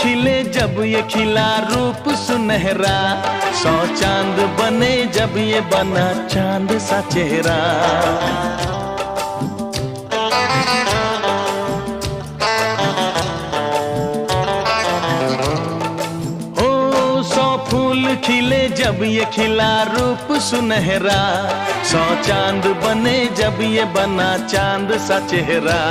खिले जब ये खिला रूप सुनहरा, 100 चांद बने जब ये बना चांद सा चेहरा। ओ 100 फूल खिले जब ये खिला रूप सुनहरा, 100 चांद बने जब ये बना चांद सा चेहरा।